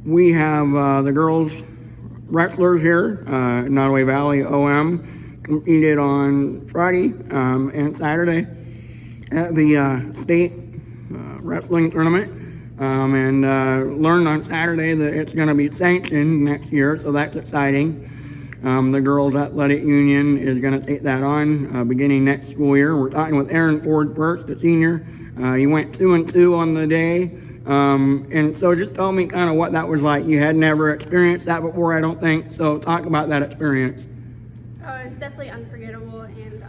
We have the girls wrestlers here, Nottoway Valley OM, competed on Friday and Saturday at the state wrestling tournament, and learned on Saturday that it's going to be sanctioned next year, so that's exciting. The girls athletic union is going to take that on beginning next school year. We're talking with Aaron Ford first, the senior. He went 2-2 on the day. And so just tell me kind of what that was like. You had never experienced that before, I don't think. So talk about that experience. It's definitely unforgettable, and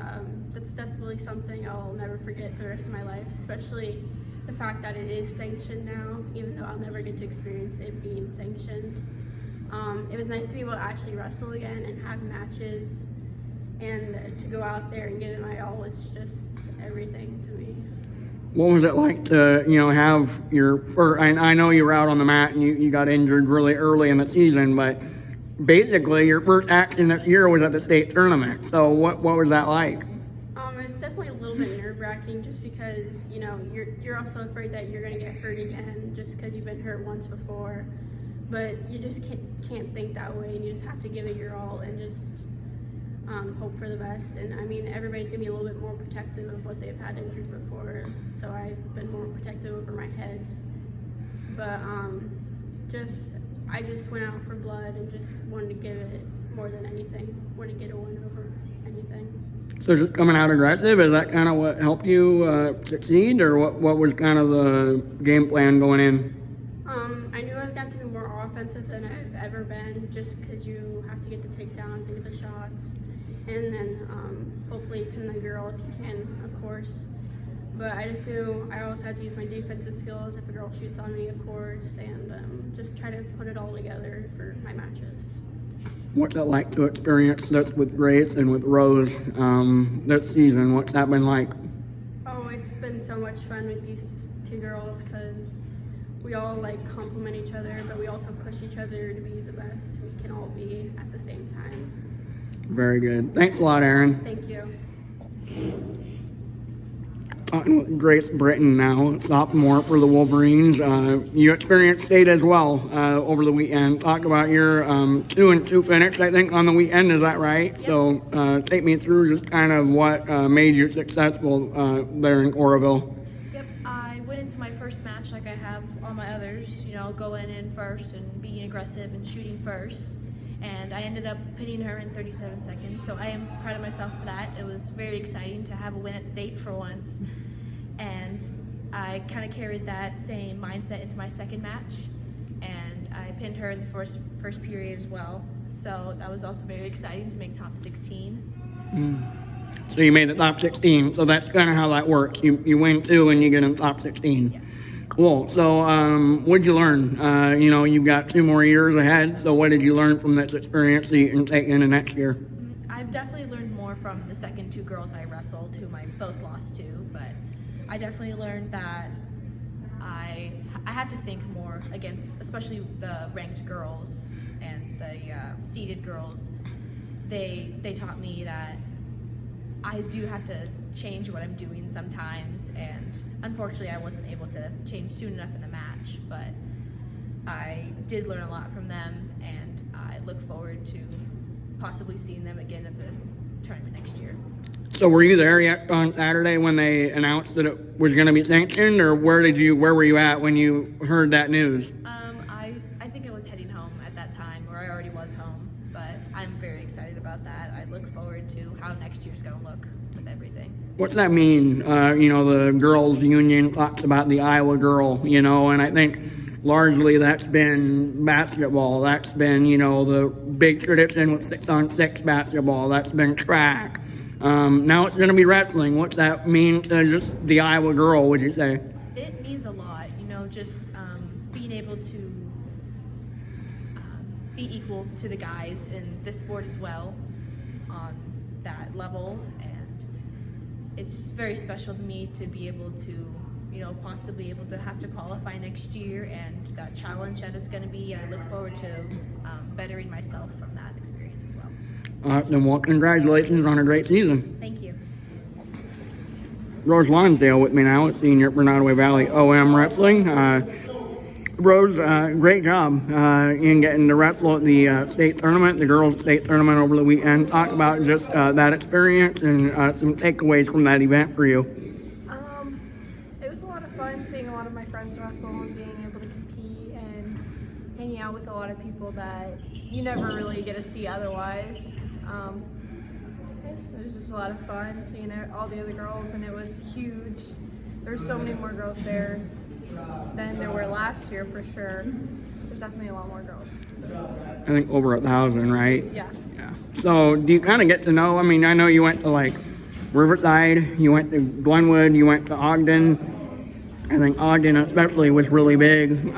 that's definitely something I'll never forget for the rest of my life, especially the fact that it is sanctioned now, even though I'll never get to experience it being sanctioned. It was nice to be able to actually wrestle again and have matches, and to go out there and give it my all was just everything to me. What was it like to, have your first, I know you were out on the mat and you got injured really early in the season, but basically your first action this year was at the state tournament. So what was that like? It's definitely a little bit nerve-wracking just because, you're also afraid that you're going to get hurt again just because you've been hurt once before. But you just can't think that way, and you just have to give it your all and just hope for the best. And I mean, everybody's gonna be a little bit more protective of what they've had injured before, so I've been more protective over my head. But I just went out for blood and just wanted to give it more than anything. Wanted to get a win over anything. So just coming out aggressive, is that kind of what helped you succeed, or what was kind of the game plan going in? I knew I was going to have to be more offensive than I've ever been, just because you have to get the takedowns and get the shots, and then hopefully pin the girl if you can, of course. But I just knew I always had to use my defensive skills if a girl shoots on me, of course, and just try to put it all together for my matches. What's it like to experience this with Grace and with Rose this season? What's that been like? Oh, it's been so much fun with these two girls because we all complement each other, but we also push each other to be the best we can all be at the same time. Very good. Thanks a lot, Aaron. Thank you. Talking with Grace Britton now, sophomore for the Wolverines. You experienced state as well over the weekend. Talk about your 2-2 finish, I think, on the weekend. Is that right? Yep. So take me through just kind of what made you successful there in Oroville. Yep, I went into my first match like I have all my others, going in first and being aggressive and shooting first. And I ended up pinning her in 37 seconds, so I am proud of myself for that. It was very exciting to have a win at state for once. And I kind of carried that same mindset into my second match, and I pinned her in the first period as well. So that was also very exciting to make top 16. So you made the top 16, so that's kind of how that works. You win 2 and you get in the top 16. Yes. Cool. So what'd you learn? You've got 2 more years ahead, so what did you learn from this experience that you can take into next year? I've definitely learned more from the second 2 girls I wrestled, whom I both lost to, but I definitely learned that I have to think more against, especially the ranked girls and the seeded girls. They taught me that I do have to change what I'm doing sometimes, and unfortunately I wasn't able to change soon enough in the match, but I did learn a lot from them, and I look forward to possibly seeing them again at the tournament next year. So were you there yet on Saturday when they announced that it was going to be sanctioned, or where were you at when you heard that news? I think I was heading home at that time, or I already was home, but I'm very excited about that. I look forward to how next year's going to look with everything. What's that mean? The girls' union talks about the Iowa girl, and I think largely that's been basketball. That's been, the big tradition with 6-on-6 basketball. That's been track. Now it's going to be wrestling. What's that mean to just the Iowa girl, would you say? It means a lot, just being able to be equal to the guys in this sport as well on that level. And it's very special to me to be able to, possibly able to have to qualify next year, and that challenge that it's going to be. I look forward to bettering myself from that experience as well. Then congratulations on a great season. Thank you. Rose Lonsdale with me now at senior for Nottoway Valley OM Wrestling. Rose, great job in getting to wrestle at the state tournament, the girls' state tournament over the weekend. Talk about just that experience and some takeaways from that event for you. It was a lot of fun seeing a lot of my friends wrestle and being able to compete and hanging out with a lot of people that you never really get to see otherwise. It was just a lot of fun seeing all the other girls, and it was huge. There were so many more girls there than there were last year for sure. There's definitely a lot more girls. I think over 1,000, right? Yeah. Yeah. So do you kind of get to know, I mean, I know you went to like Riverside, you went to Glenwood, you went to Ogden. I think Ogden especially was really big.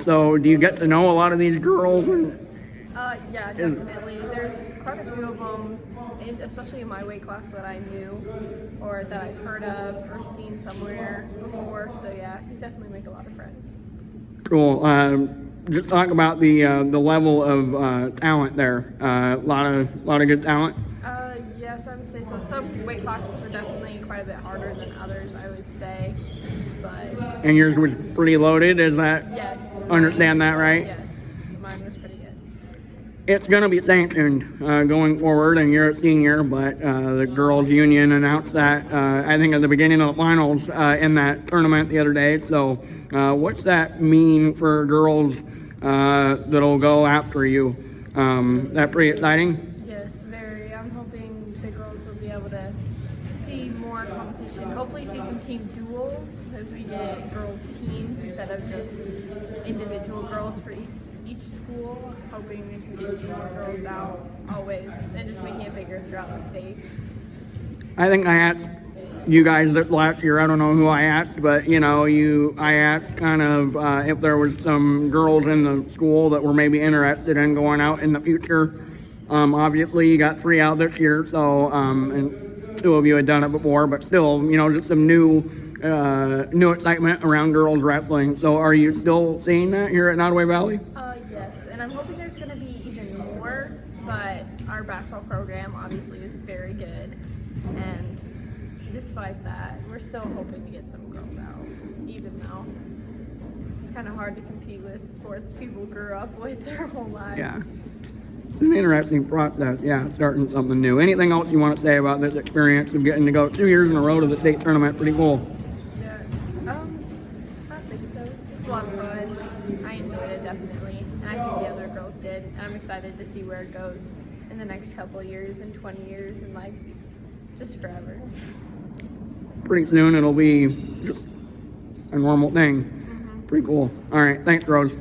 So do you get to know a lot of these girls? Yeah, definitely. There's quite a few of them, especially in my weight class that I knew or that I've heard of or seen somewhere before. So yeah, you definitely make a lot of friends. Cool. Just talk about the level of talent there. A lot of good talent. Yes, I would say so. Some weight classes were definitely quite a bit harder than others, I would say. But And yours was pretty loaded. Is that yes, understand that right? yes, mine was pretty good. It's going to be sanctioned going forward, and you're a senior, but the girls' union announced that, I think, at the beginning of the finals in that tournament the other day. So what's that mean for girls that'll go after you? That pretty exciting? Yes, very. I'm hoping the girls will be able to see more competition. Hopefully see some team duels as we get girls teams instead of just individual girls for each school. Hoping we can get some more girls out always and just making it bigger throughout the state. I think I asked you guys this last year. I don't know who I asked, but I asked kind of if there was some girls in the school that were maybe interested in going out in the future. Obviously, you got 3 out this year, so and 2 of you had done it before, but still, just some new excitement around girls wrestling. So, are you still seeing that here at Nottoway Valley? Yes, and I'm hoping there's going to be even more, but our basketball program obviously is very good, and despite that, we're still hoping to get some girls out, even though it's kind of hard to compete with sports people grew up with their whole lives. Yeah. It's an interesting process, starting something new. Anything else you want to say about this experience of getting to go 2 years in a row to the state tournament? Pretty cool. Yeah. I don't think so. It's just a lot of fun. I enjoyed it definitely, and I think the other girls did. And I'm excited to see where it goes in the next couple years, and 20 years, and like just forever. Pretty soon it'll be just a normal thing. Pretty cool. All right, thanks, Rose.